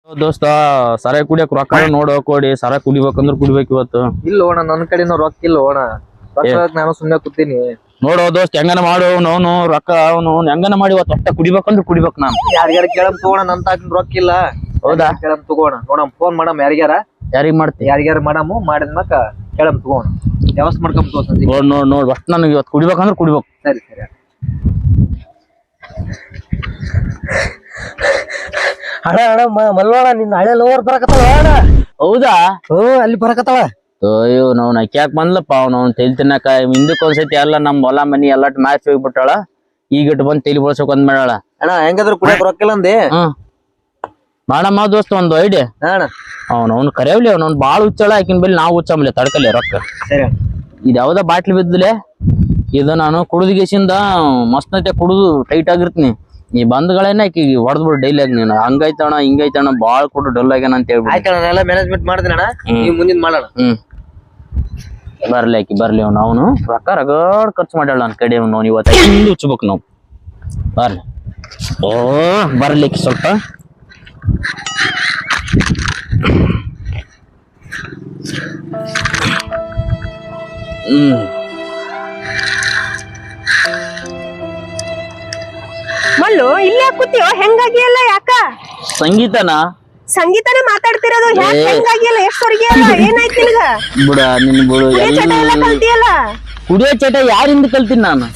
ದೋಸ್ತ ಸರ ಕುಡಿಯಕ್ ರೊಕ್ಕ ನೋಡ ಕೊಡಿ ಸರ ಕುಡಿಬೇಕಂದ್ರ ಕುಡಿಬೇಕು ಇವತ್ತು. ಇಲ್ಲ ಅಣ್ಣ ನನ್ನ ಕಡೆನೂ ರೊಕ್ಕ ಇಲ್ಲ ಅಣ್ಣ. ನಾನು ಸುಮ್ಮನೆ ಕೂತೀನಿ. ನೋಡೋ ದೋಸ್ತ ಹೆಂಗನ ಮಾಡು ಅವನು ರೊಕ್ಕ ಅವನು ಹೆಂಗನ ಮಾಡಿ ಇವತ್ತು ಒಟ್ಟ ಕುಡಿಬೇಕಂದ್ರ ಕುಡಿಬೇಕು ನಾನು. ಯಾರ್ಯಾರ ಕೇಳಮ್ ತಗೋಣ ನನ್ ತಾಕಿನ ರೊಕ್ಕ ಇಲ್ಲ. ಹೌದಾ ಕೇಳಮ್ ತಗೋಣ ನೋಡಮ್ ಫೋನ್ ಮಾಡಮ್ ಯಾರಿಗ್ ಮಾಡ್ತಿ ಯಾರ್ಯಾರ ಮಾಡಮು ಮಾಡಿದ್ಮಕ ಕೇಳಮ್ ತಗೋಣ ವ್ಯವಸ್ಥೆ ಮಾಡ್ಕೊಂಡ್ ತೋರ್ಸ. ನೋಡ್ ಒಟ್ಟ ನನಗೆ ಇವತ್ತು ಕುಡಿಬೇಕಂದ್ರ ಕುಡಿಬೇಕು. ಸರಿ ಸರಿ ಅಣ್ಣ ಅಣ್ಣ ಮಲ್ವಾಳ ನಿನ್ನ ಹಳೆ ಲೋವರ್ ಬರಕತ್ತಾಳ ಅಣ್ಣ. ಹೌದಾ ಅಲ್ಲಿ ಬರಕತ್ತಾಳ. ಅಯ್ಯೋ ನಾವ್ ನಕ್ಯಾಕ್ ಬಂದ್ಲಪ್ಪ ಅವ್ನು ತೈಲ್ ತಿನ್ನಕ ಹಿಂದಕ್ ಒಂದ್ಸತಿ ಎಲ್ಲ ನಮ್ ಹೊಲ ಮನಿ ಎಲ್ಲಾ ಮ್ಯಾಚ್ ಹೋಗ್ಬಿಟ್ಟಾಳ. ಈಗ ಇಟ್ಟು ಬಂದ್ ತೈಲಿ ಬಳಸಕ್ ಒಂದ್ ಮಾಡಾಳ. ಅಣ್ಣ ಹೆಂಗಾದ್ರು ಕುಡಿಯಕ್ ರೊಕ್ಕ ಇಲ್ಲ ಅಂದೆ. ಮಾಡಮ್ಮ ದೋಸ್ತ ಒಂದು ಐಡಿಯಾ. ಅವ್ನು ಕರೆಯವ್ಲಿ ಅವ್ನು ಬಾಳ ಹುಚ್ಚಳ ಆಕಿನ ಬಲ್ಲಿ ನಾವು ಹುಚ್ಚಮ್ಲೆ ತಡ್ಕಲ್ಲ ರೊಕ್ಕ. ಇದ್ ಯಾವ್ದ ಬಾಟ್ಲಿ ಬಿದ್ದಲೆ ಇದು ನಾನು ಕುಡಿದ್ಗೇಸಿಂದ ಮಸ್ತ್ ಕುಡಿದು ಟೈಟ್ ಆಗಿರ್ತೀನಿ. ನೀ ಬಂದ್ಗಳೇನ ಆಕಿ ಹೊಡೆದ್ಬಿಡು ಡೈಲಿ ಆಗಿ ನೀನು ಹಂಗೈತಣ ಹಿಂಗೈತಣ ಬಾಳ್ ಕೊಟ್ಟು ಡಲ್ ಆಗ್ಯಾನ ಅಂತ ಹೇಳ್ಬಿಟ್ಟು ಮ್ಯಾನೇಜ್ಮೆಂಟ್ ಮಾಡ್ತೀನಿ ಅಣ್ಣ. ನೀವು ಮುಂದಿನ ಮಾಡೋಣ. ಬರ್ಲಿ ಆಕಿ ಬರ್ಲಿ ಅವನು ರೊಕ್ಕ ರಗಡ್ ಖರ್ಚು ಮಾಡ್ಯಾಳ ನನ್ ಕಡೆ ಅವ್ನು ಇವತ್ತು ಹುಚ್ಚಬೇಕು ನಾವು. ಬರ್ಲಿ ಬರ್ಲಿ ಆಕಿ ಸ್ವಲ್ಪ ಮಲ್ಲು ಇಲ್ಲೇ ಕೂತಿಯೋ ಹೆಂಗಾಗಿಯಲ್ಲ ಯಾಕ ಸಂಗೀತನ ಮಾತಾಡ್ತಿರೋದು ಹೆಂಗಾಗಿಯಲ್ಲ ಎಷ್ಟು ಹೊರಗಿಯಲ್ಲ ಏನಾಯ್ತು ನಿನಗ ಬಿಡ ನಿನ್ ಬಿಡು ಚಟ ಎಲ್ಲ ಕಲ್ತಿಯಲ್ಲ. ಕುಡಿಯೋ ಚಟ ಯಾರಿಂದ ಕಲ್ತೀನಿ ನಾನು?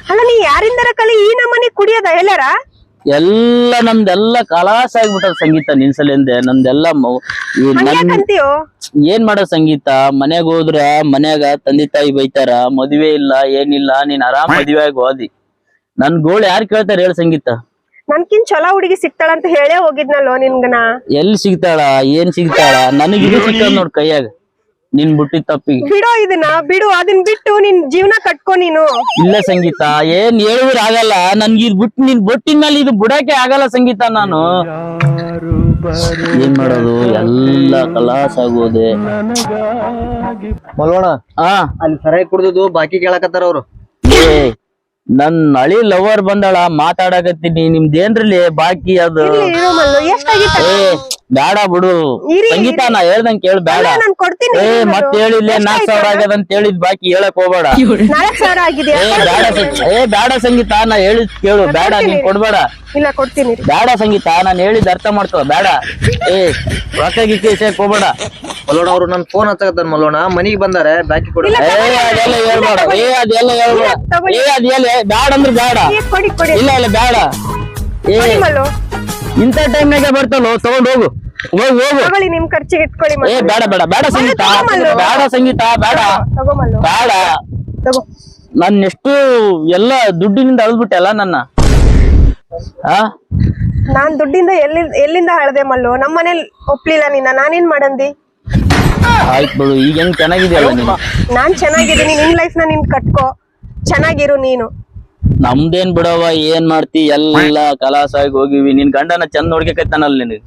ಅಲ್ಲ ನೀ ಯಾರಿಂದರ ಕಲಿ ಈ ನಮ್ಮನಿ ಕುಡಿಯೋದ ಎಲ್ಲಾರ ಎಲ್ಲ ನಮ್ದೆಲ್ಲ ಕಲಾಸ ಆಗ್ಬಿಟ್ಟದ ಸಂಗೀತ ನಿನ್ಸಲಿಂದೆ ನಮ್ದೆಲ್ಲ ಅಂತೀಯೋ. ಏನ್ ಮಾಡೋ ಸಂಗೀತ ಮನ್ಯಾಗ ಹೋದ್ರ ಮನ್ಯಾಗ ತಂದೆ ತಾಯಿ ಬೈತಾರ ಮದ್ವೆ ಇಲ್ಲ ಏನಿಲ್ಲ ನೀನ್ ಆರಾಮ್ ಮದ್ವೆ ಆಗಿ ಹೋದಿ. ನನ್ ಗೋಳ್ ಯಾರು ಕೇಳ್ತಾರ ಹೇಳ ಸಂಗೀತ? ನನ್ಕಿನ್ ಚಲೋ ಹುಡುಗಿ ಸಿಗ್ತಾಳ ಅಂತ ಹೇಳೇ ಹೋಗಿದ್ನಲ್ಲೋ ನಿನ್ಗನ. ಎಲ್ಲಿ ಸಿಗ್ತಾಳ ಏನ್ ಸಿಗ್ತಾಳ? ನನಗ್ ಇದು ಸಿಗ್ತಾಳ ನೋಡ್ ಕೈಯಾಗ ನಿನ್ ಬುಟ್ಟಿ ತಪ್ಪಿ. ಬಿಡೋ ಇದನ್ನ ಬಿಡು ಅದನ್ ಬಿಟ್ಟು ನಿನ್ ಜೀವನ ಕಟ್ಕೊ ನೀನು. ಇಲ್ಲ ಸಂಗೀತ ಏನ್ ಹೇಳಿದ್ರ ಆಗಲ್ಲ ನನ್ಗೆ ಇದು ಬಿಟ್ಟು ನಿನ್ ಬೊಟ್ಟಿನ ಮೇಲೆ ಇದು ಬಿಡಕ್ಕೆ ಆಗಲ್ಲ ಸಂಗೀತ. ನಾನು ಏನ್ ಮಾಡೋದು ಎಲ್ಲ ಕಲಾಸ ಆಗೋದೆ. ಮಲ್ವಣ ಅಲ್ಲಿ ಸರಿಯಾಗಿ ಕುಡ್ದು ಬಾಕಿ ಕೇಳಕತ್ತಾರ ಅವ್ರು. ನನ್ ಹಳಿ ಲವರ್ ಬಂದಾಳ ಮಾತಾಡಕತ್ತೀನಿ ನಿಮ್ದೇನ್ರಲ್ಲಿ ಬಾಕಿ ಅದು. ಬ್ಯಾಡ ಬಿಡು ಸಂಗೀತ ನಾ ಹೇಳ್ದಂಗ್ ಕೇಳ ಬ್ಯಾಡ. ಮತ್ ಹೇಳಿಲ್ಲ 4,000 ಆಗ್ಯದ ಅಂತ ಹೇಳಿದ್ ಬಾಕಿ ಹೇಳಕ್ ಹೋಗ್ಬೇಡ. ಬ್ಯಾಡ ಸಂಗೀತ ನಾ ಹೇಳಿದ್ ಕೇಳು ಬ್ಯಾಡ ನೀನ್ ಕೊಡ್ಬೇಡ. ಬ್ಯಾಡ ಸಂಗೀತ ನಾನ್ ಹೇಳಿದ್ ಅರ್ಥ ಮಾಡ್ಕೋ ಬ್ಯಾಡ. ರೊಕ್ಕ ಗಿಕ್ಕಿ ಇಸಕ್ ಹೋಗ್ಬೇಡ. ಮಲ್ಲೋಣ ಅವ್ರು ನನ್ ಫೋನ್ ಹಚ್ಚಕತ್ತಾರ ಮಲ್ಲೋಣ ಮನಿಗ್ ಬಂದಾರೆ ಬಾಕಿ ಕೊಡ. ಅದೆಲ್ಲ ಹೇಳ್ಬೇಡ ಅದೆಲ್ಲ ಹೇಳ್ಬೇಡ ಅದೆಲ್ಲ ಬ್ಯಾಡ ಅಂದ್ರ ಬ್ಯಾಡ. ಇಲ್ಲ ಇಲ್ಲ ಬ್ಯಾಡ. ಇಂಥ ಟೈಮ್ನಾಗ ಬರ್ತಲ್ಲ ತಗೊಂಡ್ ಹೋಗು ಹೋಗು ನಿಮ್ ಖರ್ಚಿಗೆ ಇಟ್ಕೊಳ್ಳಿ. ಬೇಡ ಬೇಡ ಬೇಡ ಸಂಗೀತ ಬೇಡ ಸಂಗೀತ ಬೇಡ ಬೇಡ. ನನ್ ಎಷ್ಟು ಎಲ್ಲ ದುಡ್ಡಿನಿಂದ ಅಳ್ದ್ಬಿಟ್ಟೆಲ್ಲ ನನ್ನ. ನಾನ್ ದುಡ್ಡಿಂದ ಎಲ್ಲಿಂದ ಹಳದೆ ಮಲ್ಲು? ನಮ್ ಮನೇಲಿ ಒಪ್ಲಿಲ್ಲ ನಿನ್ನ ನಾನೇನ್ ಮಾಡಂದಿ? ಆಯ್ತು ಬಿಡು ಈಗ ಹೆಂಗ್ ಚೆನ್ನಾಗಿದೆಯಲ್ಲ ನೀನು. ನಾನ್ ಚೆನ್ನಾಗಿದ್ದೀನಿ ನಿನ್ ಲೈಫ್ ನ ನೀನ್ ಕಟ್ಕೋ ಚೆನ್ನಾಗಿರು ನೀನು. ನಮ್ದೇನ್ ಬಿಡವ ಏನ್ ಮಾಡ್ತಿ ಎಲ್ಲ ಕಲಾಸ ಆಗಿ ಹೋಗಿವಿ. ನಿನ್ ಗಂಡನ ಚಂದ ನೋಡ್ಕೈತಾನಲ್ಲ ನಿನಗೆ.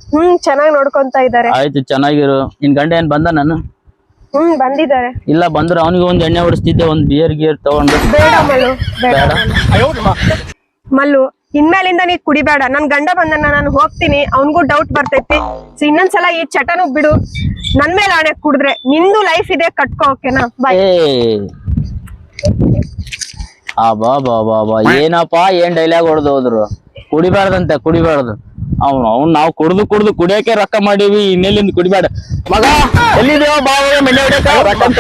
ಚೆನ್ನಾಗಿ ನೋಡ್ಕೊಂತ ಇದಾರೆ. ಆಯ್ತು ಚೆನ್ನಾಗಿರು. ನಿನ್ ಗಂಡ ಏನ್ ಬಂದ ನಾನು? ಬಂದಿದ್ದಾರೆ. ಇಲ್ಲ ಬಂದ್ರೆ ಅವನಿಗೆ ಒಂದ್ ಎಣ್ಣೆ ಹೊಡಿಸ್ತಿದ್ದೆ ಒಂದ್ ಬಿಯರ್ ಗಿಯರ್ ತಗೊಂಡು. ಬೇಡ ಮಲ್ಲು ಬೇಡ ಮಲ್ಲು ಇನ್ಮೇಲಿಂದ ನೀ ಕುಡಿಬೇಡ. ನನ್ ಗಂಡ ಬಂದನ್ನ ನಾನು ಹೋಗ್ತೀನಿ ಅವನ್ಗೂ ಡೌಟ್ ಬರ್ತೈತಿ. ಇನ್ನೊಂದ್ಸಲ ಈ ಚಟನು ಬಿಡು. ನನ್ ಮೇಲೆ ಆಣೆ ಕುಡಿದ್ರೆ ನಿಂದು ಲೈಫ್ ಇದೆ ಕಟ್ಕೋ. ಓಕೆನಾ? ಬಾಯ್. ಬಾ ಬಾ ಬಾ ಬಾ ಏನಪ್ಪಾ ಏನ್ ಡೈಲಾಗ್ ಹೊಡೆದು ಹೋದ್ರು. ಕುಡಿಬಾರ್ದಂತೆ ಕುಡಿಬಾರ್ದು. ಅವ್ನು ನಾವು ಕುಡ್ದು ಕುಡಿಯಕ್ಕೆ ರೊಕ್ಕ ಮಾಡೀವಿ ಇನ್ನೆಲ್ಲಿಂದ ಕುಡಿಬೇಡ ಮಗ. ಎಲ್ಲಿದೇವ ಬಾ ಮನೆ ಹೊಡ್ಯಾಕ ರೊಕ್ಕ ಅಂತ